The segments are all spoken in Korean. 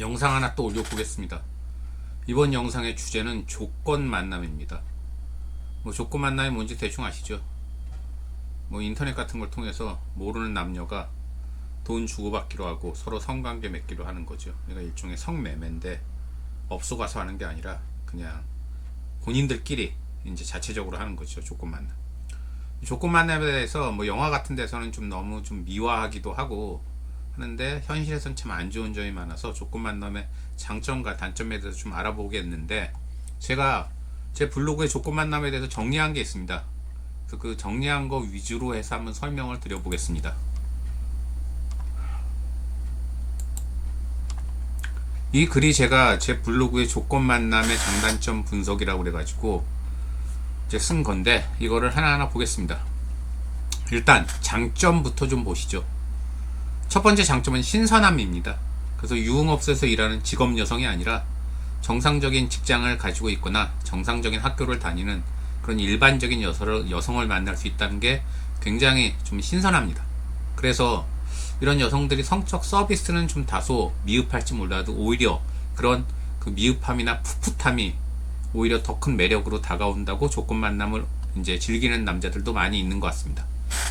영상 하나 또 올려보겠습니다. 이번 영상의 주제는 조건 만남입니다. 조건 만남이 뭔지 대충 아시죠? 인터넷 같은 걸 통해서 모르는 남녀가 돈 주고받기로 하고 서로 성관계 맺기로 하는 거죠. 그러니까 일종의 성매매인데 업소 가서 하는 게 아니라 그냥 본인들끼리 이제 자체적으로 하는 거죠. 조건 만남. 조건 만남에 대해서 영화 같은 데서는 좀 너무 좀 미화하기도 하고 하는데 현실에서는 참 안 좋은 점이 많아서 조건 만남의 장점과 단점에 대해서 좀 알아보겠는데, 제가 제 블로그에 조건 만남에 대해서 정리한 게 있습니다. 그래서 그 정리한 거 위주로 해서 한번 설명을 드려보겠습니다. 이 글이 제가 제 블로그에 조건 만남의 장단점 분석이라고 그래가지고 이제 쓴 건데, 이거를 하나하나 보겠습니다. 일단 장점부터 좀 보시죠. 첫 번째 장점은 신선함입니다. 그래서 유흥업소에서 일하는 직업 여성이 아니라 정상적인 직장을 가지고 있거나 정상적인 학교를 다니는 그런 일반적인 여성을 만날 수 있다는 게 굉장히 좀 신선합니다. 그래서 이런 여성들이 성적 서비스는 좀 다소 미흡할지 몰라도 오히려 그런 그 미흡함이나 풋풋함이 오히려 더 큰 매력으로 다가온다고 조건 만남을 이제 즐기는 남자들도 많이 있는 것 같습니다.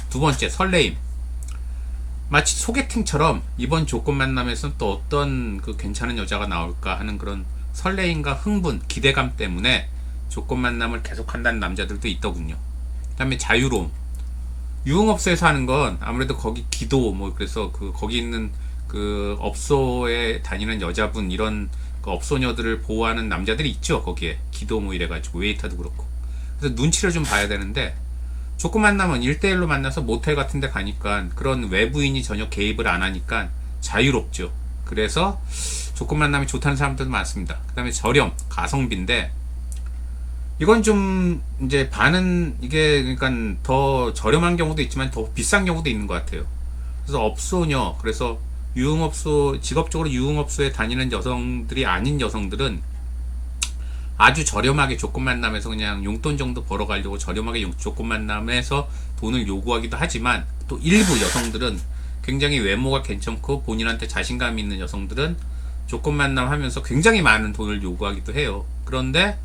두 번째, 설레임. 마치 소개팅처럼 이번 조건 만남에서 또 어떤 그 괜찮은 여자가 나올까 하는 그런 설레임과 흥분, 기대감 때문에 조건 만남을 계속한다는 남자들도 있더군요. 그 다음에 자유로움. 유흥업소에서 하는 건 아무래도 거기 기도 그래서 그 거기 있는 그 업소에 다니는 여자분, 이런 그 업소녀들을 보호하는 남자들이 있죠. 거기에 기도 이래가지고 웨이터도 그렇고. 그래서 눈치를 좀 봐야 되는데, 조건 만남은 1대1로 만나서 모텔 같은 데 가니까 그런 외부인이 전혀 개입을 안 하니까 자유롭죠. 그래서 조건 만남이 좋다는 사람들도 많습니다. 그 다음에 저렴, 가성비인데, 이건 좀 이제 반은 이게 그러니까 더 저렴한 경우도 있지만 더 비싼 경우도 있는 것 같아요. 그래서 업소녀, 그래서 유흥업소, 직업적으로 유흥업소에 다니는 여성들이 아닌 여성들은 아주 저렴하게 조건 만남에서 그냥 용돈 정도 벌어가려고 저렴하게 조건 만남에서 돈을 요구하기도 하지만, 또 일부 여성들은 굉장히 외모가 괜찮고 본인한테 자신감 있는 여성들은 조건 만남 하면서 굉장히 많은 돈을 요구하기도 해요. 그런데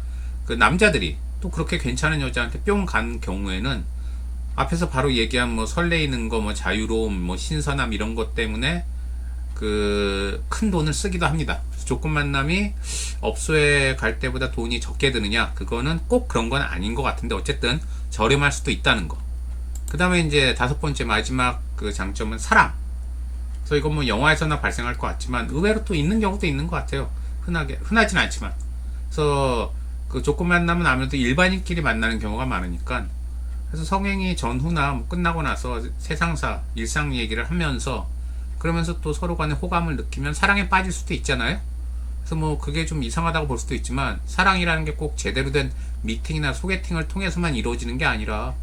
그 남자들이 또 그렇게 괜찮은 여자한테 뿅 간 경우에는 앞에서 바로 얘기한 설레이는 거, 자유로움, 신선함 이런 것 때문에 그 큰 돈을 쓰기도 합니다. 조건 만남이 업소에 갈 때보다 돈이 적게 드느냐, 그거는 꼭 그런 건 아닌 것 같은데 어쨌든 저렴할 수도 있다는 거. 그 다음에 이제 다섯 번째 마지막 그 장점은 사랑. 그래서 이건 영화에서나 발생할 것 같지만 의외로 또 있는 경우도 있는 것 같아요. 흔하진 않지만. 그래서 그 조건 만남은 아무래도 일반인끼리 만나는 경우가 많으니까, 그래서 성행위 전후나 끝나고 나서 세상사 일상 얘기를 하면서 그러면서 또 서로 간에 호감을 느끼면 사랑에 빠질 수도 있잖아요. 그래서 그게 좀 이상하다고 볼 수도 있지만, 사랑이라는 게 꼭 제대로 된 미팅이나 소개팅을 통해서만 이루어지는 게 아니라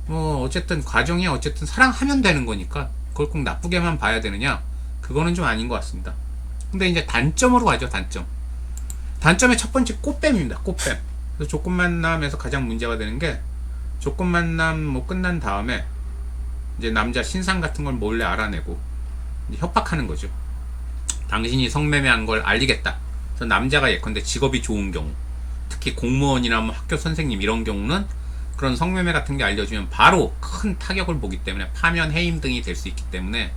어쨌든 과정이 어쨌든 사랑하면 되는 거니까 그걸 꼭 나쁘게만 봐야 되느냐, 그거는 좀 아닌 것 같습니다. 근데 이제 단점으로 가죠. 단점의 첫 번째, 꽃뱀입니다. 꽃뱀. 그래서 조건 만남에서 가장 문제가 되는 게, 조건 만남 끝난 다음에 이제 남자 신상 같은 걸 몰래 알아내고 협박하는 거죠. 당신이 성매매한 걸 알리겠다. 그래서 남자가 예컨대 직업이 좋은 경우, 특히 공무원이나 학교 선생님 이런 경우는 그런 성매매 같은 게 알려주면 바로 큰 타격을 보기 때문에 파면, 해임 등이 될 수 있기 때문에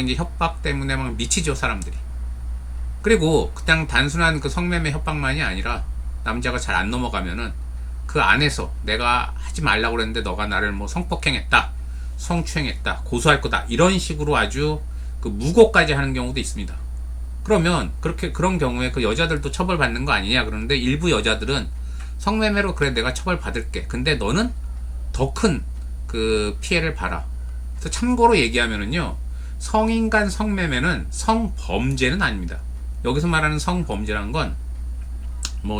이제 협박 때문에 미치죠, 사람들이. 그리고 그냥 단순한 그 성매매 협박만이 아니라 남자가 잘 안 넘어가면은 그 안에서 내가 하지 말라고 그랬는데 너가 나를 성폭행했다, 성추행했다, 고소할 거다, 이런 식으로 아주 그 무고까지 하는 경우도 있습니다. 그러면 그런 경우에 그 여자들도 처벌받는 거 아니냐 그러는데, 일부 여자들은 성매매로 그래 내가 처벌받을게, 근데 너는 더 큰 그 피해를 봐라. 그래서 참고로 얘기하면은요, 성인 간 성매매는 성범죄는 아닙니다. 여기서 말하는 성범죄란 건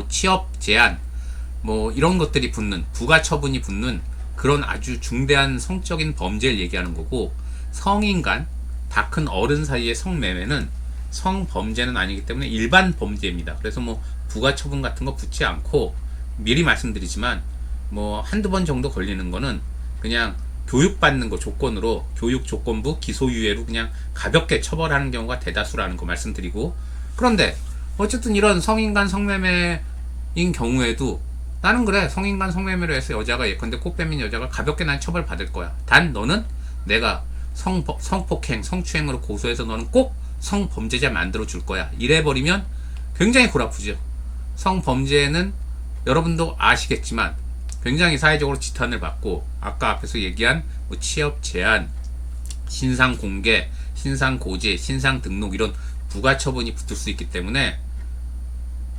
취업 제한 이런 것들이 붙는, 부가 처분이 붙는 그런 아주 중대한 성적인 범죄를 얘기하는 거고, 성인 간 다 큰 어른 사이의 성매매는 성범죄는 아니기 때문에 일반 범죄입니다. 그래서 부가 처분 같은 거 붙지 않고, 미리 말씀드리지만 한두 번 정도 걸리는 거는 그냥 교육받는 거 조건으로 교육 조건부 기소유예로 그냥 가볍게 처벌하는 경우가 대다수라는 거 말씀드리고, 그런데 어쨌든 이런 성인간 성매매인 경우에도 나는 그래, 성인간 성매매로 해서 여자가 예컨대 꽃뱀인 여자가 가볍게 난 처벌 받을 거야. 단 너는 내가 성폭행, 성추행으로 고소해서 너는 꼭 성범죄자 만들어 줄 거야. 이래버리면 굉장히 골아프죠. 성범죄는 여러분도 아시겠지만 굉장히 사회적으로 지탄을 받고, 아까 앞에서 얘기한 뭐 취업 제한, 신상 공개, 신상 고지, 신상 등록, 이런 부가처분이 붙을 수 있기 때문에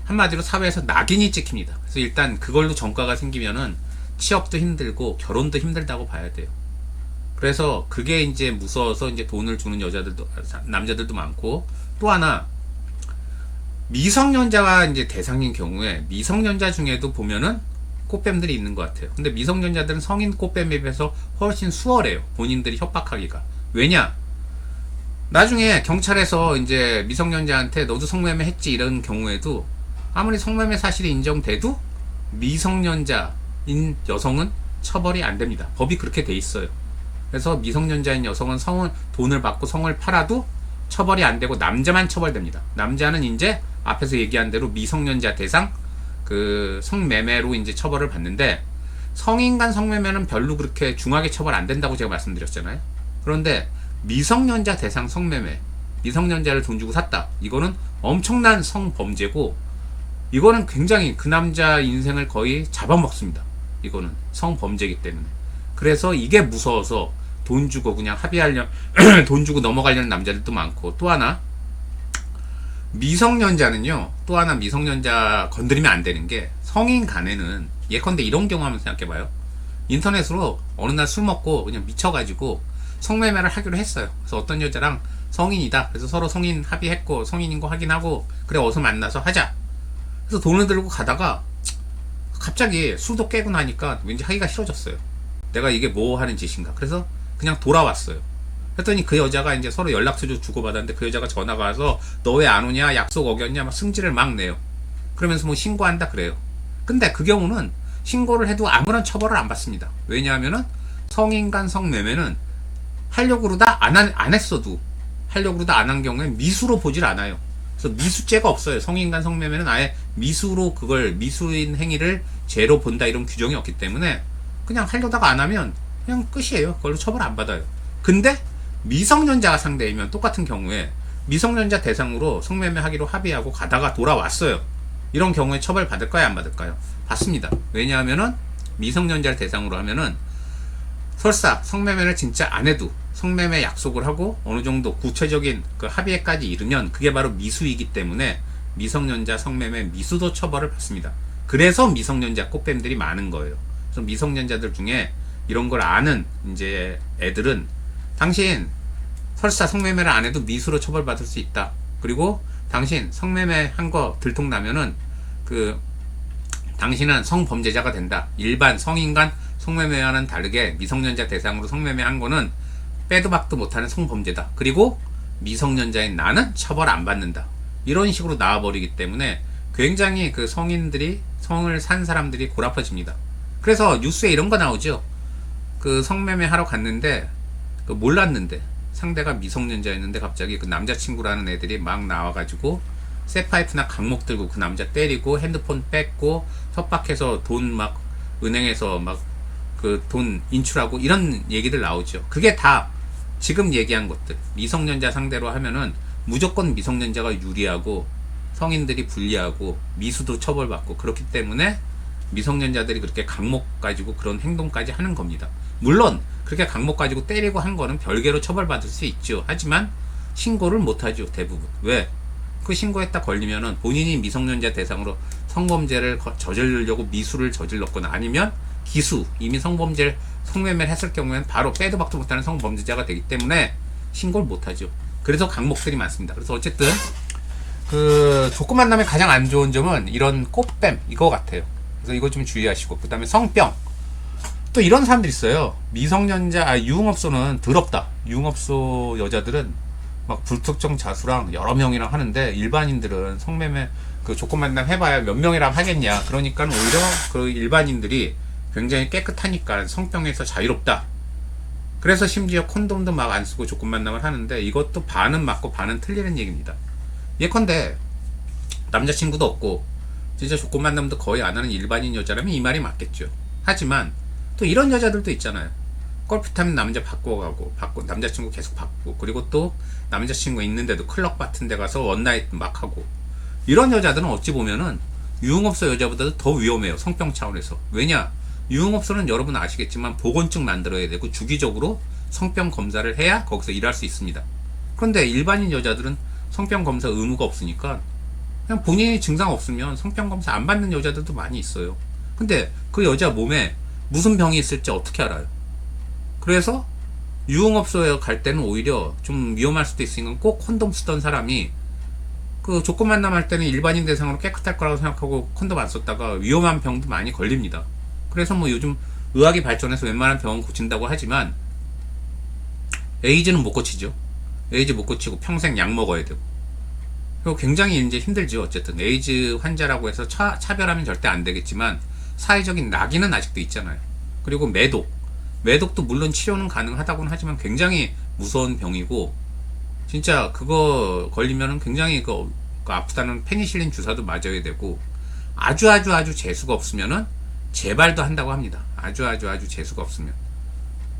한마디로 사회에서 낙인이 찍힙니다. 그래서 일단 그걸로 전과가 생기면은 취업도 힘들고 결혼도 힘들다고 봐야 돼요. 그래서 그게 이제 무서워서 이제 돈을 주는 여자들도, 남자들도 많고, 또 하나 미성년자가 이제 대상인 경우에 미성년자 중에도 보면은 꽃뱀들이 있는 것 같아요. 근데 미성년자들은 성인 꽃뱀에 비해서 훨씬 수월해요. 본인들이 협박하기가. 왜냐? 나중에 경찰에서 이제 미성년자한테 너도 성매매 했지 이런 경우에도 아무리 성매매 사실이 인정돼도 미성년자인 여성은 처벌이 안 됩니다. 법이 그렇게 돼 있어요. 그래서 미성년자인 여성은 돈을 받고 성을 팔아도 처벌이 안 되고 남자만 처벌됩니다. 남자는 이제 앞에서 얘기한 대로 미성년자 대상 그 성매매로 이제 처벌을 받는데, 성인 간 성매매는 별로 그렇게 중하게 처벌 안 된다고 제가 말씀드렸잖아요. 그런데 미성년자 대상 성매매, 미성년자를 돈 주고 샀다, 이거는 엄청난 성범죄고, 이거는 굉장히 그 남자 인생을 거의 잡아먹습니다. 이거는 성범죄이기 때문에. 그래서 이게 무서워서 돈 주고 그냥 합의하려면 돈 주고 넘어가려는 남자들도 많고, 또 하나 미성년자는요, 또 하나 미성년자 건드리면 안 되는 게, 성인 간에는 예컨대 이런 경우 한번 생각해봐요. 인터넷으로 어느 날 술 먹고 그냥 미쳐가지고 성매매를 하기로 했어요. 그래서 어떤 여자랑 성인이다, 그래서 서로 성인 합의했고 성인인 거 확인하고, 그래 어서 만나서 하자, 그래서 돈을 들고 가다가 갑자기 술도 깨고 나니까 왠지 하기가 싫어졌어요. 내가 이게 뭐 하는 짓인가. 그래서 그냥 돌아왔어요. 그랬더니 그 여자가 이제 서로 연락처 주고받았는데, 그 여자가 전화가 와서 너 왜 안 오냐, 약속 어겼냐, 막 승질을 막 내요. 그러면서 뭐 신고한다 그래요. 근데 그 경우는 신고를 해도 아무런 처벌을 안 받습니다. 왜냐하면은 성인 간 성매매는 하려고 그러다 안 했어도, 하려고 그러다 안 한 경우에 미수로 보질 않아요. 그래서 미수죄가 없어요. 성인 간 성매매는 아예 미수로, 그걸 미수인 행위를 죄로 본다, 이런 규정이 없기 때문에 그냥 하려다가 안 하면 그냥 끝이에요. 그걸로 처벌 안 받아요. 근데 미성년자가 상대이면 똑같은 경우에 미성년자 대상으로 성매매 하기로 합의하고 가다가 돌아왔어요. 이런 경우에 처벌 받을까요, 안 받을까요? 받습니다. 왜냐하면은 미성년자를 대상으로 하면은 설사 성매매를 진짜 안 해도 성매매 약속을 하고 어느 정도 구체적인 그 합의에까지 이르면 그게 바로 미수이기 때문에 미성년자 성매매 미수도 처벌을 받습니다. 그래서 미성년자 꽃뱀들이 많은 거예요. 그래서 미성년자들 중에 이런 걸 아는 이제 애들은, 당신 설사 성매매를 안 해도 미수로 처벌받을 수 있다, 그리고 당신 성매매 한 거 들통나면은 당신은 성범죄자가 된다. 일반 성인 간 성매매와는 다르게 미성년자 대상으로 성매매 한 거는 빼도 박도 못하는 성범죄다. 그리고 미성년자인 나는 처벌 안 받는다. 이런 식으로 나와버리기 때문에 굉장히 그 성인들이, 성을 산 사람들이 골아파집니다. 그래서 뉴스에 이런 거 나오죠. 그 성매매 하러 갔는데 그 몰랐는데 상대가 미성년자였는데 갑자기 그 남자친구라는 애들이 막 나와가지고 쇠파이프나 강목 들고 그 남자 때리고 핸드폰 뺏고 협박해서 돈 막 은행에서 막 그 돈 인출하고 이런 얘기들 나오죠. 그게 다 지금 얘기한 것들, 미성년자 상대로 하면은 무조건 미성년자가 유리하고 성인들이 불리하고 미수도 처벌받고, 그렇기 때문에 미성년자들이 그렇게 강목 가지고 그런 행동까지 하는 겁니다. 물론 그렇게 강목 가지고 때리고 한 거는 별개로 처벌받을 수 있죠. 하지만 신고를 못하죠, 대부분. 왜? 그 신고했다 걸리면은 본인이 미성년자 대상으로 성범죄를 저지르려고 미수를 저질렀거나 아니면 기수, 이미 성매매를 했을 경우에는 바로 빼도 박도 못하는 성범죄자가 되기 때문에 신고를 못하죠. 그래서 강목들이 많습니다. 그래서 어쨌든 그 조건 만남의 가장 안 좋은 점은 이런 꽃뱀 이거 같아요. 그래서 이거 좀 주의하시고, 그 다음에 성병. 또 이런 사람들 있어요. 미성년자, 유흥업소는 더럽다. 유흥업소 여자들은 막 불특정 자수랑 여러 명이랑 하는데, 일반인들은 성매매 그 조건 만남 해봐야 몇 명이랑 하겠냐. 그러니까 오히려 그 일반인들이 굉장히 깨끗하니까 성병에서 자유롭다. 그래서 심지어 콘돔도 막 안 쓰고 조건 만남을 하는데, 이것도 반은 맞고 반은 틀리는 얘기입니다. 예컨대 남자친구도 없고 진짜 조건 만남도 거의 안 하는 일반인 여자라면 이 말이 맞겠죠. 하지만 또 이런 여자들도 있잖아요. 골프 타면 남자 바꿔가고 남자친구 계속 바꾸고, 그리고 또 남자친구 있는데도 클럽 같은 데 가서 원나잇 막 하고, 이런 여자들은 어찌 보면은 유흥업소 여자보다도 더 위험해요. 성병 차원에서. 왜냐, 유흥업소는 여러분 아시겠지만 보건증 만들어야 되고 주기적으로 성병 검사를 해야 거기서 일할 수 있습니다. 그런데 일반인 여자들은 성병 검사 의무가 없으니까 그냥 본인이 증상 없으면 성병 검사 안 받는 여자들도 많이 있어요. 근데 그 여자 몸에 무슨 병이 있을지 어떻게 알아요? 그래서 유흥업소에 갈 때는 오히려 좀 위험할 수도 있으니까 꼭 콘돔 쓰던 사람이 그 조건 만남할 때는 일반인 대상으로 깨끗할 거라고 생각하고 콘돔 안 썼다가 위험한 병도 많이 걸립니다. 그래서 뭐 요즘 의학이 발전해서 웬만한 병은 고친다고 하지만 에이즈는 못 고치죠. 에이즈 못 고치고 평생 약 먹어야 되고. 그리고 굉장히 이제 힘들죠. 어쨌든 에이즈 환자라고 해서 차별하면 절대 안 되겠지만 사회적인 낙인은 아직도 있잖아요. 그리고 매독도 물론 치료는 가능하다고는 하지만 굉장히 무서운 병이고, 진짜 그거 걸리면은 굉장히 그 아프다는 페니실린 주사도 맞아야 되고, 아주 재수가 없으면은 재발도 한다고 합니다. 아주 재수가 없으면.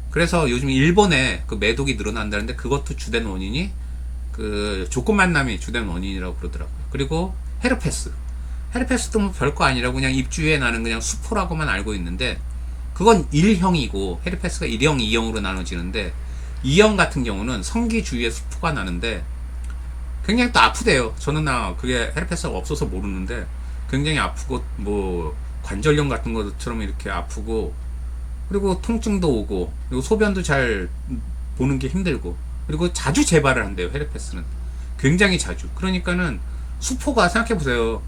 그래서 요즘 일본에 그 매독이 늘어난다는데 그것도 주된 원인이 그 조건 만남이 주된 원인이라고 그러더라고요. 그리고 헤르페스도 뭐 별거 아니라고 그냥 입주위에 나는 그냥 수포라고만 알고 있는데, 그건 1형이고 헤르페스가 1형, 2형으로 나눠지는데, 2형 같은 경우는 성기 주위에 수포가 나는데 굉장히 또 아프대요. 저는 그게 헤르페스가 없어서 모르는데 굉장히 아프고 뭐 관절염 같은 것처럼 이렇게 아프고, 그리고 통증도 오고, 그리고 소변도 잘 보는 게 힘들고, 그리고 자주 재발을 한대요. 헤르페스는 굉장히 자주. 그러니까는 수포가, 생각해보세요.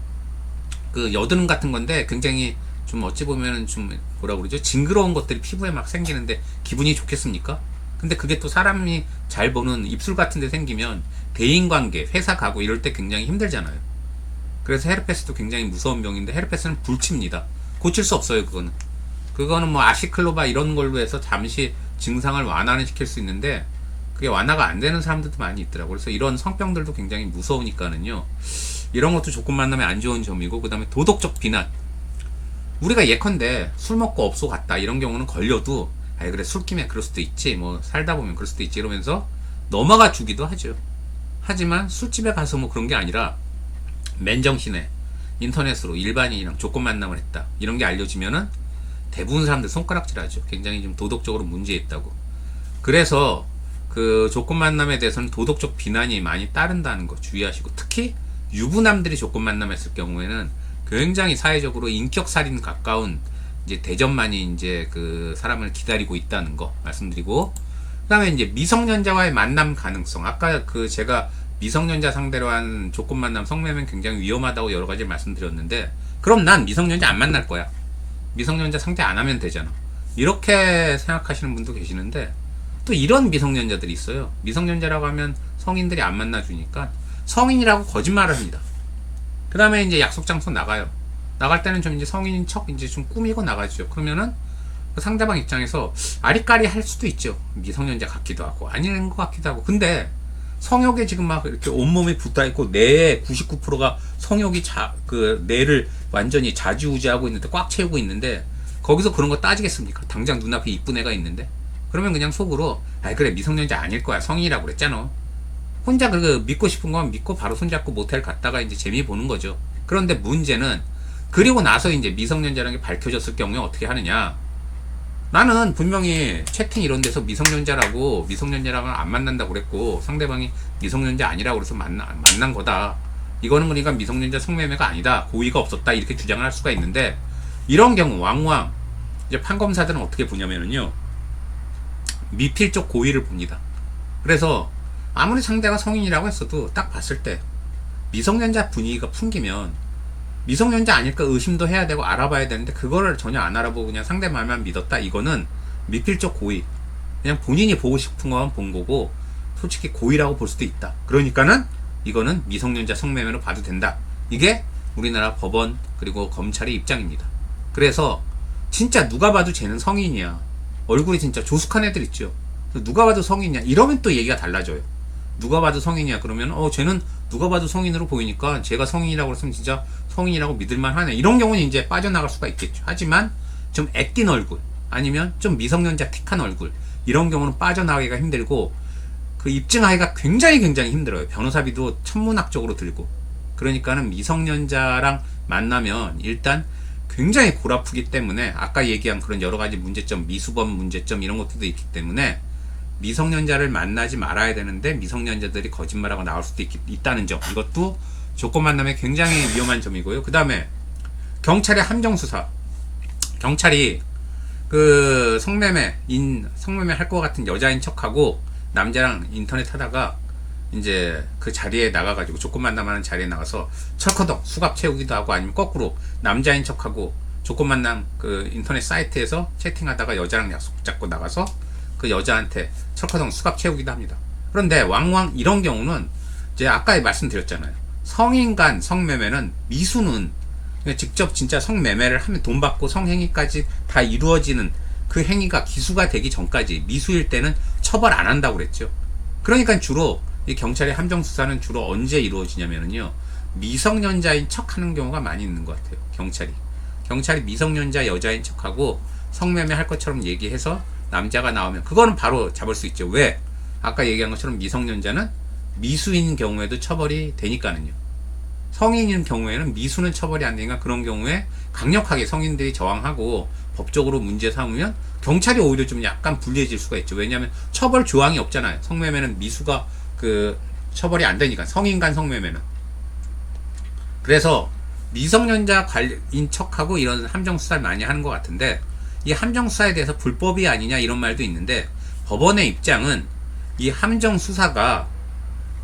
그 여드름 같은 건데 굉장히 좀 어찌 보면은 좀 뭐라 그러죠, 징그러운 것들이 피부에 막 생기는데 기분이 좋겠습니까? 근데 그게 또 사람이 잘 보는 입술 같은 데 생기면 대인관계, 회사 가고 이럴 때 굉장히 힘들잖아요. 그래서 헤르페스도 굉장히 무서운 병인데, 헤르페스는 불치입니다. 고칠 수 없어요. 그거는 뭐 아시클로바 이런 걸로 해서 잠시 증상을 완화는 시킬 수 있는데 그게 완화가 안 되는 사람들도 많이 있더라고요. 그래서 이런 성병들도 굉장히 무서우니까는요, 이런 것도 조건 만남에 안 좋은 점이고, 그 다음에 도덕적 비난. 우리가 예컨대 술 먹고 업소 갔다 이런 경우는 걸려도 아이 그래 술김에 그럴 수도 있지, 뭐 살다 보면 그럴 수도 있지 이러면서 넘어가 주기도 하죠. 하지만 술집에 가서 뭐 그런 게 아니라 맨정신에 인터넷으로 일반인이랑 조건 만남을 했다 이런 게 알려지면은 대부분 사람들 손가락질하죠. 굉장히 좀 도덕적으로 문제 있다고. 그래서 그 조건 만남에 대해서는 도덕적 비난이 많이 따른다는 거 주의하시고, 특히 유부남들이 조건 만남했을 경우에는 굉장히 사회적으로 인격살인 가까운 이제 대전만이 이제 그 사람을 기다리고 있다는 거 말씀드리고, 그 다음에 이제 미성년자와의 만남 가능성. 아까 그 제가 미성년자 상대로 한 조건 만남 성매매는 굉장히 위험하다고 여러 가지 말씀드렸는데, 그럼 난 미성년자 안 만날 거야. 미성년자 상대 안 하면 되잖아. 이렇게 생각하시는 분도 계시는데, 또 이런 미성년자들이 있어요. 미성년자라고 하면 성인들이 안 만나주니까 성인이라고 거짓말을 합니다. 그 다음에 이제 약속 장소 나가요. 나갈 때는 좀 이제 성인인 척 이제 좀 꾸미고 나가죠. 그러면은 그 상대방 입장에서 아리까리 할 수도 있죠. 미성년자 같기도 하고 아닌 것 같기도 하고. 근데 성욕에 지금 막 이렇게 온몸에 붙어 있고 뇌의 99%가 성욕이 그 뇌를 완전히 좌지우지하고 있는데, 꽉 채우고 있는데 거기서 그런 거 따지겠습니까? 당장 눈앞에 이쁜 애가 있는데. 그러면 그냥 속으로 아이 그래 미성년자 아닐 거야, 성인이라고 그랬잖아. 혼자 그 믿고 싶은 건 믿고 바로 손잡고 모텔 갔다가 이제 재미 보는 거죠. 그런데 문제는 그리고 나서 이제 미성년자라는 게 밝혀졌을 경우에 어떻게 하느냐. 나는 분명히 채팅 이런 데서 미성년자랑은 안 만난다고 그랬고 상대방이 미성년자 아니라고 그래서 만난 거다. 이거는 그러니까 미성년자 성매매가 아니다, 고의가 없었다 이렇게 주장을 할 수가 있는데, 이런 경우 왕왕 이제 판검사들은 어떻게 보냐면요, 미필적 고의를 봅니다. 그래서 아무리 상대가 성인이라고 했어도 딱 봤을 때 미성년자 분위기가 풍기면 미성년자 아닐까 의심도 해야 되고 알아봐야 되는데, 그거를 전혀 안 알아보고 그냥 상대 말만 믿었다. 이거는 미필적 고의. 그냥 본인이 보고 싶은 것만 본 거고 솔직히 고의라고 볼 수도 있다. 그러니까는 이거는 미성년자 성매매로 봐도 된다. 이게 우리나라 법원 그리고 검찰의 입장입니다. 그래서 진짜 누가 봐도 쟤는 성인이야, 얼굴이 진짜 조숙한 애들 있죠, 누가 봐도 성인이야 이러면 또 얘기가 달라져요. 누가 봐도 성인이야. 그러면 쟤는 누가 봐도 성인으로 보이니까 제가 성인이라고 했으면 진짜 성인이라고 믿을만 하네. 이런 경우는 이제 빠져나갈 수가 있겠죠. 하지만 좀 애낀 얼굴 아니면 좀 미성년자 틱한 얼굴 이런 경우는 빠져나가기가 힘들고 그 입증하기가 굉장히 힘들어요. 변호사비도 천문학적으로 들고. 그러니까는 미성년자랑 만나면 일단 굉장히 골 아프기 때문에 아까 얘기한 그런 여러 가지 문제점, 미수범 문제점 이런 것들도 있기 때문에 미성년자를 만나지 말아야 되는데 미성년자들이 거짓말하고 나올 수도 있다는 점, 이것도 조건 만남에 굉장히 위험한 점이고요. 그 다음에 경찰의 함정수사. 경찰이 그 성매매 할 것 같은 여자인 척하고 남자랑 인터넷 하다가 이제 그 자리에 나가가지고 조건 만남하는 자리에 나가서 철커덕 수갑 채우기도 하고 아니면 거꾸로 남자인 척하고 조건 만남 그 인터넷 사이트에서 채팅하다가 여자랑 약속 잡고 나가서 그 여자한테 철커덕 수갑 채우기도 합니다. 그런데 왕왕 이런 경우는 이제 아까 말씀드렸잖아요. 성인 간 성매매는 미수는 직접 진짜 성매매를 하면 돈 받고 성행위까지 다 이루어지는 그 행위가 기수가 되기 전까지 미수일 때는 처벌 안 한다고 그랬죠. 그러니까 주로 이 경찰의 함정수사는 주로 언제 이루어지냐면요, 미성년자인 척 하는 경우가 많이 있는 것 같아요. 경찰이 미성년자 여자인 척하고 성매매 할 것처럼 얘기해서 남자가 나오면 그거는 바로 잡을 수 있죠. 왜? 아까 얘기한 것처럼 미성년자는 미수인 경우에도 처벌이 되니까는요. 성인인 경우에는 미수는 처벌이 안 되니까 그런 경우에 강력하게 성인들이 저항하고 법적으로 문제 삼으면 경찰이 오히려 좀 약간 불리해질 수가 있죠. 왜냐하면 처벌 조항이 없잖아요. 성매매는 미수가 그 처벌이 안 되니까, 성인 간 성매매는. 그래서 미성년자인 척하고 이런 함정수사를 많이 하는 것 같은데, 이 함정수사에 대해서 불법이 아니냐 이런 말도 있는데, 법원의 입장은 이 함정수사가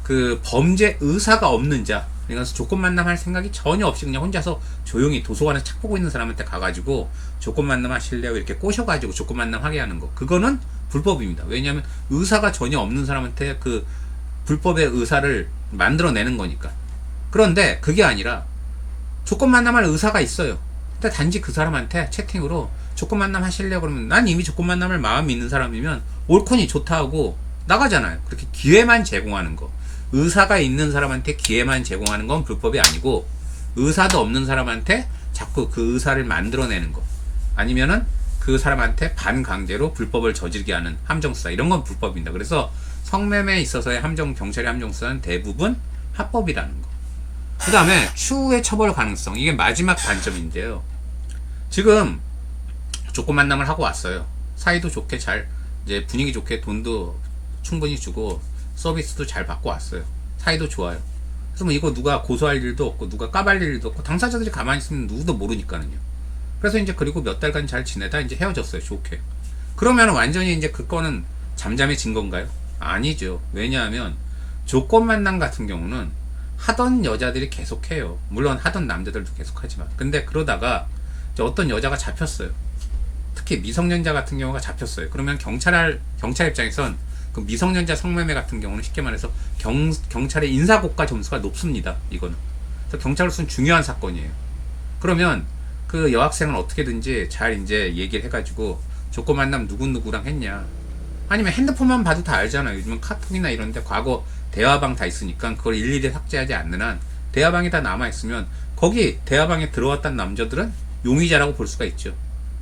그 범죄 의사가 없는 자, 그러니까 조건 만남할 생각이 전혀 없이 그냥 혼자서 조용히 도서관에서 책 보고 있는 사람한테 가가지고 조건 만남 하실래요? 이렇게 꼬셔가지고 조건 만남 하게 하는 거, 그거는 불법입니다. 왜냐하면 의사가 전혀 없는 사람한테 그 불법의 의사를 만들어내는 거니까. 그런데 그게 아니라 조건 만남할 의사가 있어요. 근데 단지 그 사람한테 채팅으로 조건 만남 하실래요? 그러면 난 이미 조건 만남을 마음이 있는 사람이면 옳거니 좋다 하고 나가잖아요. 그렇게 기회만 제공하는 거. 의사가 있는 사람한테 기회만 제공하는 건 불법이 아니고, 의사도 없는 사람한테 자꾸 그 의사를 만들어내는 거, 아니면은 그 사람한테 반강제로 불법을 저지르게 하는 함정수사, 이런 건 불법입니다. 그래서 성매매에 있어서의 경찰의 함정수사는 대부분 합법이라는 거. 그 다음에 추후의 처벌 가능성, 이게 마지막 관점인데요. 지금 조건 만남을 하고 왔어요. 사이도 좋게 잘, 이제 분위기 좋게 돈도 충분히 주고 서비스도 잘 받고 왔어요. 사이도 좋아요. 그래서 뭐 이거 누가 고소할 일도 없고 누가 까발릴 일도 없고 당사자들이 가만히 있으면 누구도 모르니까는요. 그래서 이제 그리고 몇 달간 잘 지내다 이제 헤어졌어요. 좋게. 그러면 완전히 이제 그 건은 잠잠해진 건가요? 아니죠. 왜냐하면 조건 만남 같은 경우는 하던 여자들이 계속해요. 물론 하던 남자들도 계속하지만. 근데 그러다가 이제 어떤 여자가 잡혔어요. 특히 미성년자 같은 경우가 잡혔어요. 그러면 경찰 입장에선 그 미성년자 성매매 같은 경우는 쉽게 말해서 경찰의 인사고과 점수가 높습니다. 이거는. 그래서 경찰로서는 중요한 사건이에요. 그러면 그 여학생은 어떻게든지 잘 이제 얘기를 해가지고 조건 만남 누구랑 했냐. 아니면 핸드폰만 봐도 다 알잖아요. 요즘은 카톡이나 이런데 과거 대화방 다 있으니까 그걸 일일이 삭제하지 않는 한 대화방이 다 남아있으면 거기 대화방에 들어왔던 남자들은 용의자라고 볼 수가 있죠.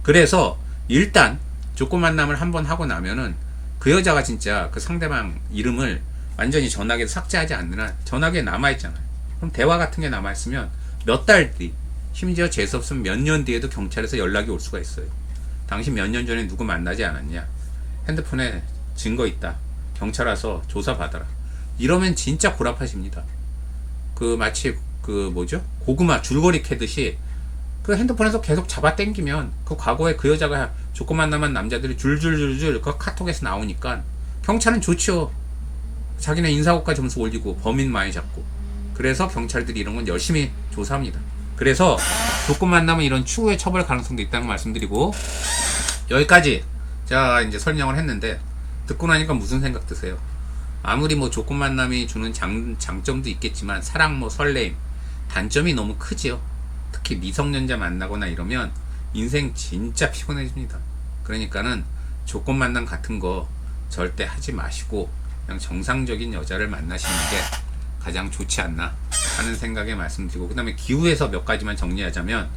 그래서 일단 조건 만남을 한번 하고 나면은 그 여자가 진짜 그 상대방 이름을 완전히 전화기에 삭제하지 않는 한 전화기에 남아있잖아요. 그럼 대화 같은 게 남아있으면 몇 달 뒤, 심지어 재수 없으면 몇 년 뒤에도 경찰에서 연락이 올 수가 있어요. 당신 몇 년 전에 누구 만나지 않았냐? 핸드폰에 증거 있다. 경찰 와서 조사받아라. 이러면 진짜 고라파십니다. 그 마치 그 뭐죠? 고구마 줄거리 캐듯이 그 핸드폰에서 계속 잡아 당기면 그 과거에 그 여자가 조건 만남한 남자들이 줄줄줄줄 그 카톡에서 나오니까 경찰은 좋죠. 자기네 인사고과 점수 올리고 범인 많이 잡고. 그래서 경찰들이 이런 건 열심히 조사합니다. 그래서 조건 만남은 이런 추후의 처벌 가능성도 있다는 거 말씀드리고, 여기까지 제가 이제 설명을 했는데 듣고 나니까 무슨 생각 드세요? 아무리 뭐 조건 만남이 주는 장점도 있겠지만 사랑 뭐 설레임, 단점이 너무 크지요. 특히 미성년자 만나거나 이러면 인생 진짜 피곤해집니다. 그러니까는 조건 만남 같은 거 절대 하지 마시고 그냥 정상적인 여자를 만나시는 게 가장 좋지 않나 하는 생각에 말씀드리고, 그 다음에 기후에서 몇 가지만 정리하자면,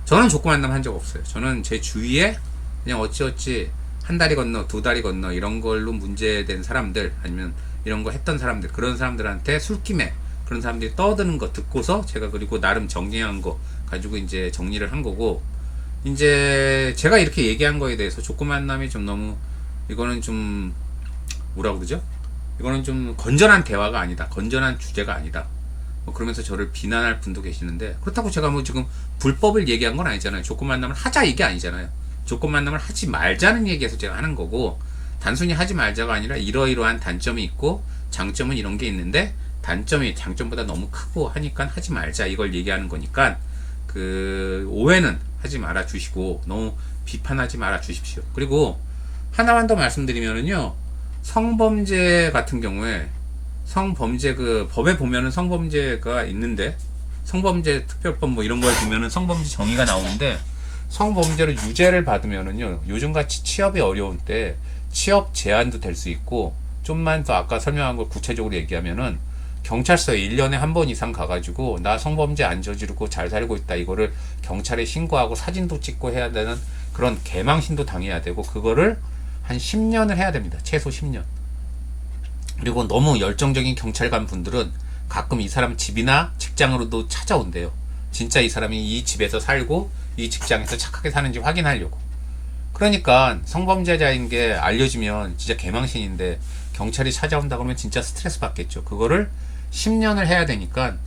저는 조건 만남 한 적 없어요. 저는 제 주위에 그냥 어찌어찌 한 다리 건너 두 다리 건너 이런 걸로 문제된 사람들, 아니면 이런 거 했던 사람들, 그런 사람들한테 술김에 그런 사람들이 떠드는 거 듣고서 제가 그리고 나름 정리한 거 가지고 이제 정리를 한 거고, 이제 제가 이렇게 얘기한 거에 대해서 조건 만남이 좀 너무, 이거는 좀 뭐라고 그러죠? 이거는 좀 건전한 대화가 아니다, 건전한 주제가 아니다, 뭐 그러면서 저를 비난할 분도 계시는데, 그렇다고 제가 뭐 지금 불법을 얘기한 건 아니잖아요. 조건 만남을 하자 이게 아니잖아요. 조건 만남을 하지 말자는 얘기에서 제가 하는 거고, 단순히 하지 말자가 아니라 이러이러한 단점이 있고 장점은 이런 게 있는데 단점이 장점보다 너무 크고 하니까 하지 말자, 이걸 얘기하는 거니까 그 오해는 하지 말아 주시고 너무 비판하지 말아 주십시오. 그리고 하나만 더 말씀드리면은요, 성범죄 같은 경우에 성범죄 그 법에 보면은 성범죄가 있는데, 성범죄 특별법 뭐 이런 거에 보면은 성범죄 정의가 나오는데, 성범죄로 유죄를 받으면은요, 요즘같이 취업이 어려운 때 취업 제한도 될 수 있고, 좀만 더 아까 설명한 걸 구체적으로 얘기하면은 경찰서에 1년에 한 번 이상 가가지고 나 성범죄 안 저지르고 잘 살고 있다, 이거를 경찰에 신고하고 사진도 찍고 해야 되는 그런 개망신도 당해야 되고, 그거를 한 10년을 해야 됩니다. 최소 10년. 그리고 너무 열정적인 경찰관 분들은 가끔 이 사람 집이나 직장으로도 찾아온대요. 진짜 이 사람이 이 집에서 살고 이 직장에서 착하게 사는지 확인하려고. 그러니까 성범죄자인 게 알려지면 진짜 개망신인데, 경찰이 찾아온다 그러면 진짜 스트레스 받겠죠. 그거를 10년을 해야 되니까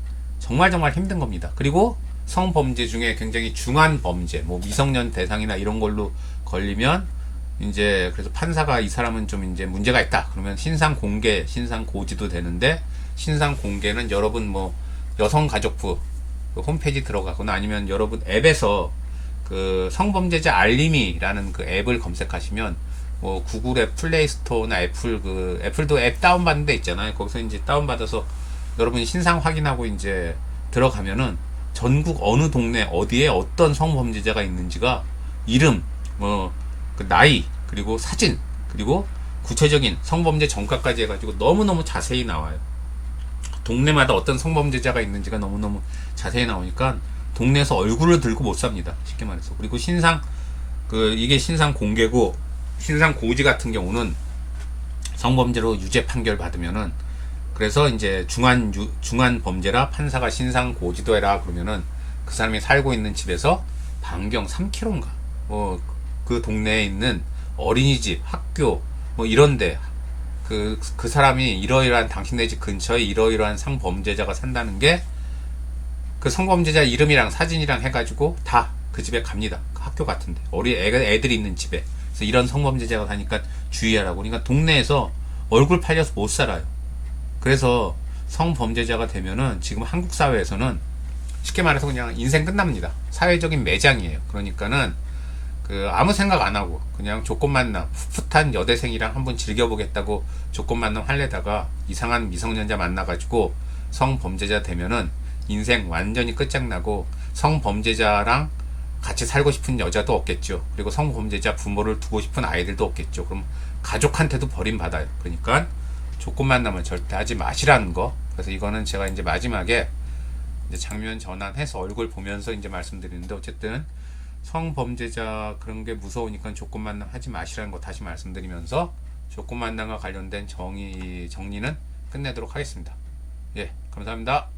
정말 힘든 겁니다. 그리고 성범죄 중에 굉장히 중한 범죄, 뭐 미성년 대상이나 이런 걸로 걸리면 이제 그래서 판사가 이 사람은 좀 이제 문제가 있다 그러면 신상 공개, 신상 고지도 되는데, 신상 공개는 여러분 뭐 여성가족부 그 홈페이지 들어가거나 아니면 여러분 앱에서 그 성범죄자 알림이라는 그 앱을 검색하시면, 뭐 구글의 플레이스토어나 애플도 앱 다운받는 데 있잖아요. 거기서 이제 다운받아서 여러분이 신상 확인하고 이제 들어가면은 전국 어느 동네 어디에 어떤 성범죄자가 있는지가 이름, 뭐 그 나이, 그리고 사진, 그리고 구체적인 성범죄 전과까지 해가지고 너무너무 자세히 나와요. 동네마다 어떤 성범죄자가 있는지가 너무너무 자세히 나오니까 동네에서 얼굴을 들고 못 삽니다, 쉽게 말해서. 그리고 이게 신상 공개고, 신상 고지 같은 경우는 성범죄로 유죄 판결 받으면은, 그래서 이제 중한 범죄라 판사가 신상 고지도 해라 그러면은 그 사람이 살고 있는 집에서 반경 3km인가 뭐 그 동네에 있는 어린이집, 학교 뭐 이런데 그 사람이 이러이러한 당신네 집 근처에 이러이러한 성범죄자가 산다는 게 그 성범죄자 이름이랑 사진이랑 해가지고 다 그 집에 갑니다. 그 학교 같은데 애들이 있는 집에. 그래서 이런 성범죄자가 사니까 주의하라고. 그러니까 동네에서 얼굴 팔려서 못 살아요. 그래서 성범죄자가 되면은 지금 한국 사회에서는 쉽게 말해서 그냥 인생 끝납니다. 사회적인 매장이에요. 그러니까는 그 아무 생각 안 하고 그냥 조건 만남, 풋풋한 여대생이랑 한번 즐겨보겠다고 조건 만남 하려다가 이상한 미성년자 만나가지고 성범죄자 되면은 인생 완전히 끝장나고, 성범죄자랑 같이 살고 싶은 여자도 없겠죠. 그리고 성범죄자 부모를 두고 싶은 아이들도 없겠죠. 그럼 가족한테도 버림받아요. 그러니까 조건 만남을 절대 하지 마시라는 거. 그래서 이거는 제가 이제 마지막에 이제 장면 전환해서 얼굴 보면서 이제 말씀드리는데, 어쨌든 성범죄자 그런 게 무서우니까 조건 만남 하지 마시라는 거 다시 말씀드리면서 조건 만남과 관련된 정리는 끝내도록 하겠습니다. 예, 감사합니다.